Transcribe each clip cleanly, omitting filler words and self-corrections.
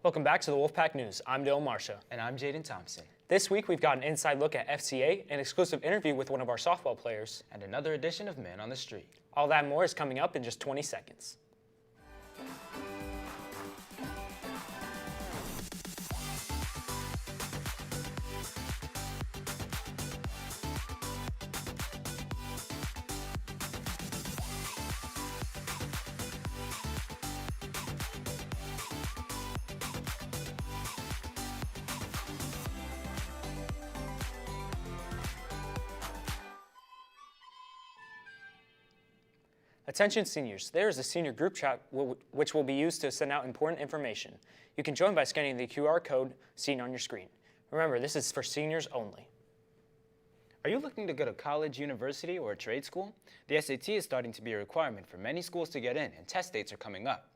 Welcome back to the Wolfpack News. I'm Dylan Marsha. And I'm Jaden Thompson. This week we've got an inside look at FCA, an exclusive interview with one of our softball players, And another edition of Man on the Street. all that and more is coming up in just 20 seconds. Attention seniors, there is a senior group chat which will be used to send out important information. You can join by scanning the QR code seen on your screen. Remember, this is for seniors only. Are you looking to go to college, university, or a trade school? The SAT is starting to be a requirement for many schools to get in, and test dates are coming up.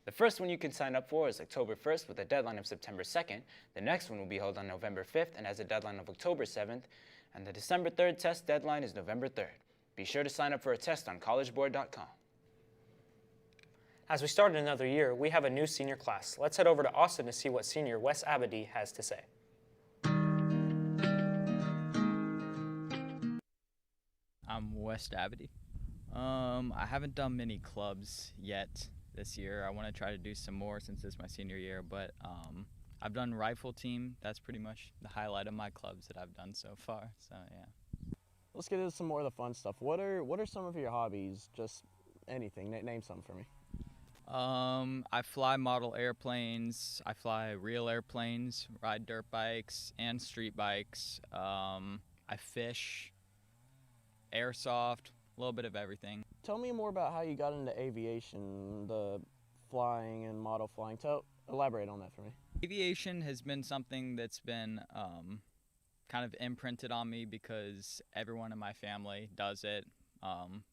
The first one you can sign up for is October 1st with a deadline of September 2nd. The next one will be held on November 5th and has a deadline of October 7th. And the December 3rd test deadline is November 3rd. Be sure to sign up for a test on collegeboard.com. As we start another year, we have a new senior class. Let's head over to Austin to see what senior Wes Abadi has to say. I'm Wes Abadi. I haven't done many clubs yet this year. I want to try to do some more since it's my senior year, but I've done rifle team. That's pretty much the highlight of my clubs that I've done so far, so yeah. Let's get into some more of the fun stuff. What are some of your hobbies? Just anything. Name some for me. I fly model airplanes. I fly real airplanes, ride dirt bikes and street bikes. I fish, airsoft, a little bit of everything. Tell me more about how you got into aviation, the flying and model flying. Elaborate on that for me. Aviation has been something that's been kind of imprinted on me because everyone in my family does it.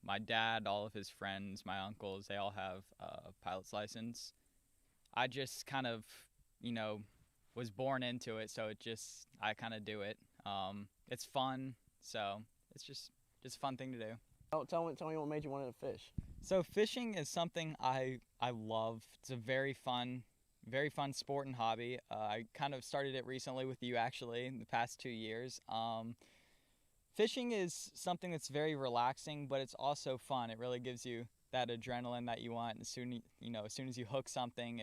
My dad, all of his friends, my uncles, they all have a pilot's license. I just kind of, was born into it, so I kind of do it. It's fun, so it's just a fun thing to do. Tell me what made you want to fish. So fishing is something I love. It's a very fun sport and hobby. I kind of started it recently with you, actually, in the past 2 years. Fishing is something that's very relaxing, but it's also fun. It really gives you that adrenaline that you want. As soon as you hook something,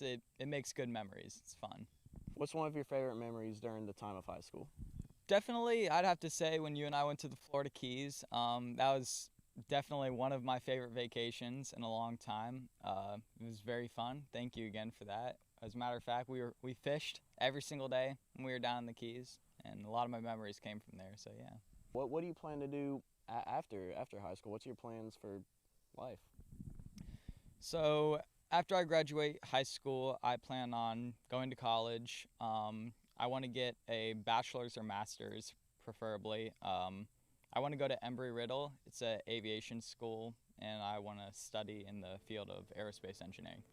it makes good memories. It's fun. What's one of your favorite memories during the time of high school? Definitely, I'd have to say when you and I went to the Florida Keys, that was definitely one of my favorite vacations in a long time. It was very fun. Thank you again for that. As a matter of fact, we fished every single day when we were down in the Keys, and a lot of my memories came from there, so yeah. What do you plan to do after high school? What's your plans for life? So after I graduate high school, I plan on going to college. I want to get a bachelor's or master's, preferably. I want to go to Embry-Riddle. It's an aviation school, and I want to study in the field of aerospace engineering.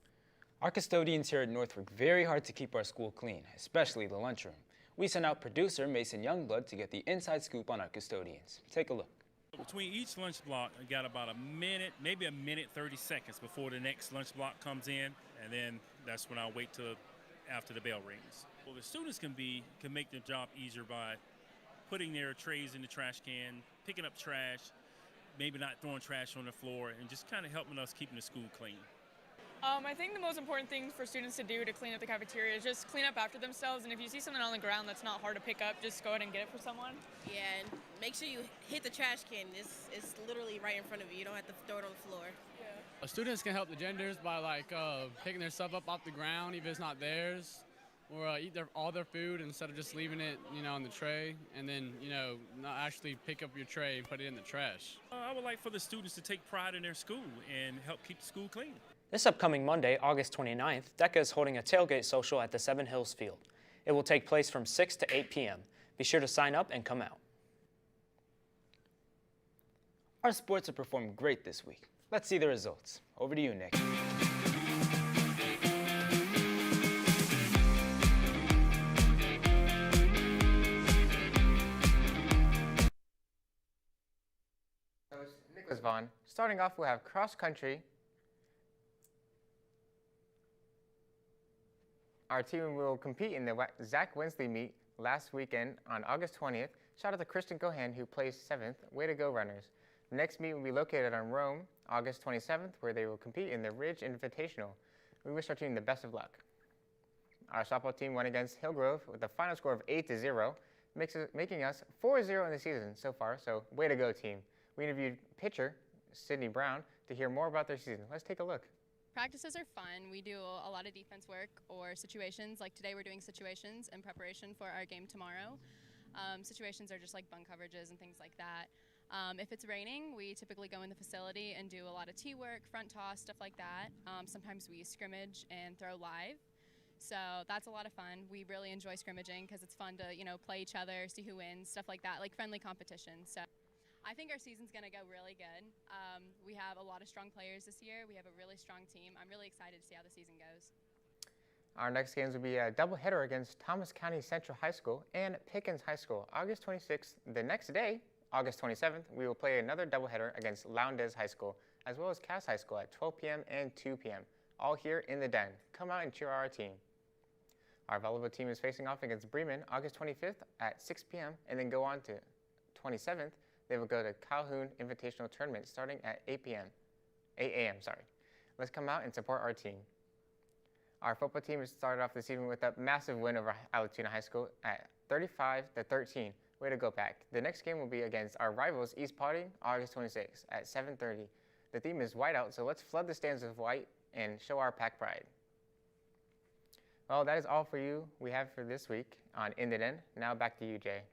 Our custodians here at North work very hard to keep our school clean, especially the lunchroom. We sent out producer Mason Youngblood to get the inside scoop on our custodians. Take a look. Between each lunch block, I got about a minute, maybe a minute 30 seconds before the next lunch block comes in, and then that's when I'll wait till after the bell rings. Well, the students can make their job easier by putting their trays in the trash can, picking up trash, maybe not throwing trash on the floor, and just kind of helping us keeping the school clean. I think the most important thing for students to do to clean up the cafeteria is just clean up after themselves, and if you see something on the ground that's not hard to pick up, just go ahead and get it for someone. Yeah, and make sure you hit the trash can. It's literally right in front of you. You don't have to throw it on the floor. Yeah. Students can help the genders by picking their stuff up off the ground even if it's not theirs, or eat all their food instead of just leaving it, on the tray, and then, not actually pick up your tray and put it in the trash. I would like for the students to take pride in their school and help keep the school clean. This upcoming Monday, August 29th, DECA is holding a tailgate social at the Seven Hills Field. It will take place from 6 to 8 p.m. Be sure to sign up and come out. Our sports have performed great this week. Let's see the results. Over to you, Nick. Nicholas Vaughn. Starting off, we'll have cross country. Our team will compete in the Zach Wensley meet last weekend on August 20th. Shout out to Kristen Gohan, who placed 7th. Way to go, runners. The next meet will be located on Rome, August 27th, where they will compete in the Ridge Invitational. We wish our team the best of luck. Our softball team won against Hillgrove with a final score of 8-0, making us 4-0 in the season so far, so way to go, team. We interviewed pitcher Sydney Brown to hear more about their season. Let's take a look. Practices are fun. We do a lot of defense work or situations. Like today we're doing situations in preparation for our game tomorrow. Situations are just like bunt coverages and things like that. If it's raining, we typically go in the facility and do a lot of tee work, front toss, stuff like that. Sometimes we scrimmage and throw live. So that's a lot of fun. We really enjoy scrimmaging because it's fun to, play each other, see who wins, stuff like that, like friendly competition. So I think our season's going to go really good. We have a lot of strong players this year. We have a really strong team. I'm really excited to see how the season goes. Our next games will be a doubleheader against Thomas County Central High School and Pickens High School, August 26th. The next day, August 27th, we will play another doubleheader against Lowndes High School, as well as Cass High School at 12 p.m. and 2 p.m., all here in the Den. Come out and cheer our team. Our volleyball team is facing off against Bremen August 25th at 6 p.m. and then go on to 27th. They will go to Calhoun Invitational Tournament starting at 8 a.m. Let's come out and support our team. Our football team has started off the season with a massive win over Alatoona High School at 35-13. Way to go, Pack. The next game will be against our rivals East Paulding August 26th at 7:30. The theme is white out, so let's flood the stands with white and show our Pack pride. Well, that is all for you we have for this week on In the Den. Now back to you, Jay.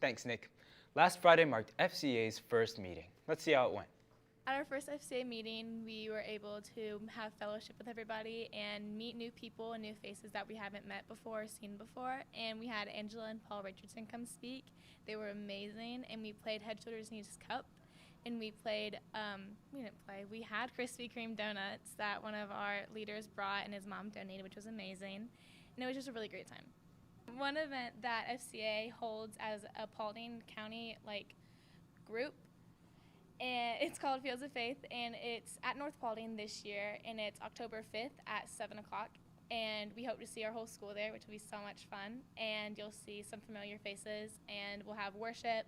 Thanks, Nick. Last Friday marked FCA's first meeting. Let's see how it went. At our first FCA meeting, we were able to have fellowship with everybody and meet new people and new faces that we haven't met before or seen before. And we had Angela and Paul Richardson come speak. They were amazing, and we played Head, Shoulders, Knees, Cup. And we played, we had Krispy Kreme donuts that one of our leaders brought and his mom donated, which was amazing. And it was just a really great time. One event that FCA holds as a Paulding County group, and it's called Fields of Faith, and it's at North Paulding this year, and it's October 5th at 7 o'clock. And we hope to see our whole school there, which will be so much fun. And you'll see some familiar faces, and we'll have worship.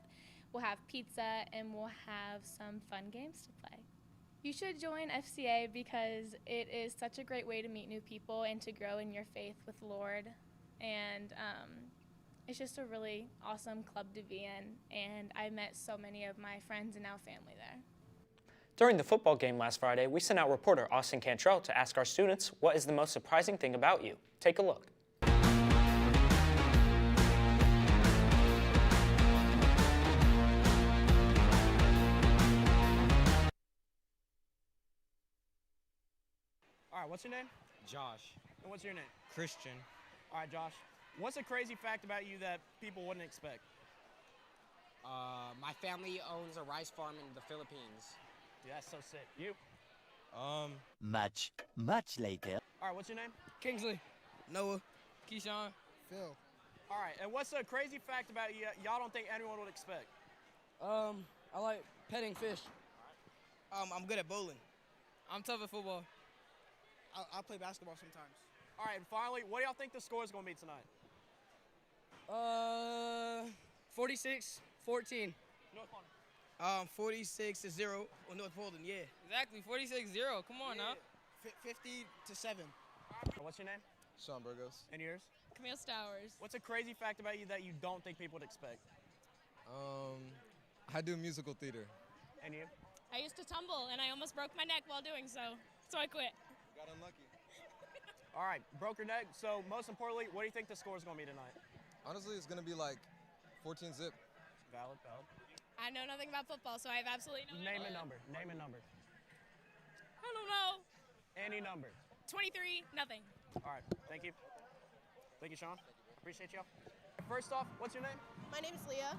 We'll have pizza, and we'll have some fun games to play. You should join FCA because it is such a great way to meet new people and to grow in your faith with the Lord. And it's just a really awesome club to be in, and I met so many of my friends and now family there. During the football game last Friday, we sent out reporter Austin Cantrell to ask our students what is the most surprising thing about you. Take a look. All right, what's your name? Josh. And what's your name? Christian. All right, Josh. What's a crazy fact about you that people wouldn't expect? My family owns a rice farm in the Philippines. Dude, that's so sick. You? Much later. All right, what's your name? Kingsley. Noah. Keyshawn. Phil. All right, and what's a crazy fact about you y'all don't think anyone would expect? I like petting fish. I'm good at bowling. I'm tough at football. I play basketball sometimes. All right, and finally, what do y'all think the score is going to be tonight? 46-14. North Paulding. 46-0 on North Paulding, yeah. Exactly, 46-0. Come on now. 50-7. What's your name? Sean Burgos. And yours? Camille Stowers. What's a crazy fact about you that you don't think people would expect? I do musical theater. And you? I used to tumble, and I almost broke my neck while doing so I quit. Got unlucky. All right, broke your neck. So most importantly, what do you think the score is going to be tonight? Honestly, it's going to be like 14-zip. Valid. I know nothing about football, so I have absolutely no Name idea. a number. Name a number. I don't know. Any number. 23, nothing. All right, thank you. Thank you, Sean. Appreciate y'all. First off, what's your name? My name is Leah.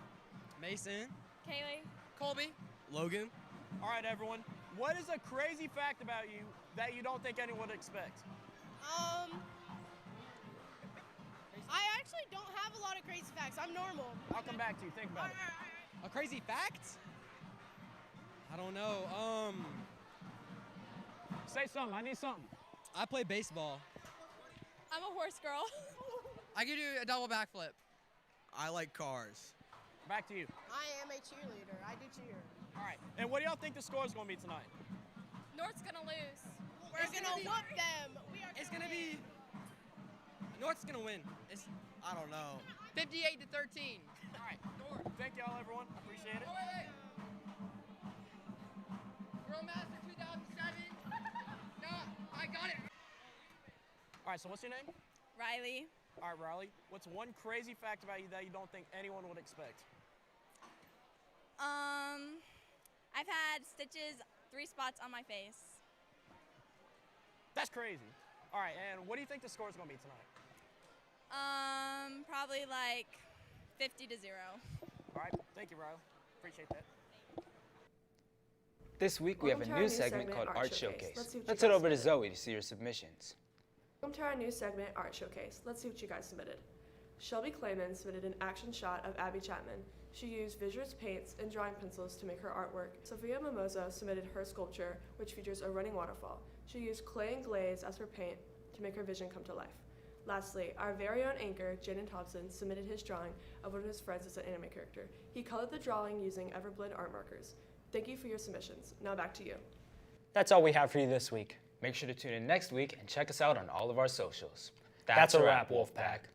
Mason. Kaylee. Colby. Logan. All right, everyone. What is a crazy fact about you that you don't think anyone would expect? I actually don't have a lot of crazy facts. I'm normal. I'll come back to you. Think about it. A crazy fact? I don't know. Say something. I need something. I play baseball. I'm a horse girl. I can do a double backflip. I like cars. Back to you. I am a cheerleader. I do cheer. All right. And what do y'all think the score is going to be tonight? North's gonna lose. We're gonna whoop them. It's gonna be. North's gonna win. It's I don't know. 58 to 13. All right. Thank y'all, everyone. Appreciate it. World Master 2007. No, I got it. All right. So what's your name? Riley. All right, Riley. What's one crazy fact about you that you don't think anyone would expect? I've had stitches 3 spots on my face. That's crazy. All right, and what do you think the score is going to be tonight? Probably like 50 to 0. All right. Thank you, Riley. Appreciate that. This week we have a Welcome to our new new segment segment, called Art Art Showcase. Showcase. Let's see what you Let's head guys over to submitted. Zoe to see your submissions. Welcome to our new segment, Art Showcase. Let's see what you guys submitted. Shelby Clayman submitted an action shot of Abby Chapman. She used Visuous paints and drawing pencils to make her artwork. Sophia Mimosa submitted her sculpture, which features a running waterfall. She used clay and glaze as her paint to make her vision come to life. Lastly, our very own anchor, Jaden Thompson, submitted his drawing of one of his friends as an anime character. He colored the drawing using Everblend art markers. Thank you for your submissions. Now back to you. That's all we have for you this week. Make sure to tune in next week and check us out on all of our socials. That's a wrap, Wolfpack.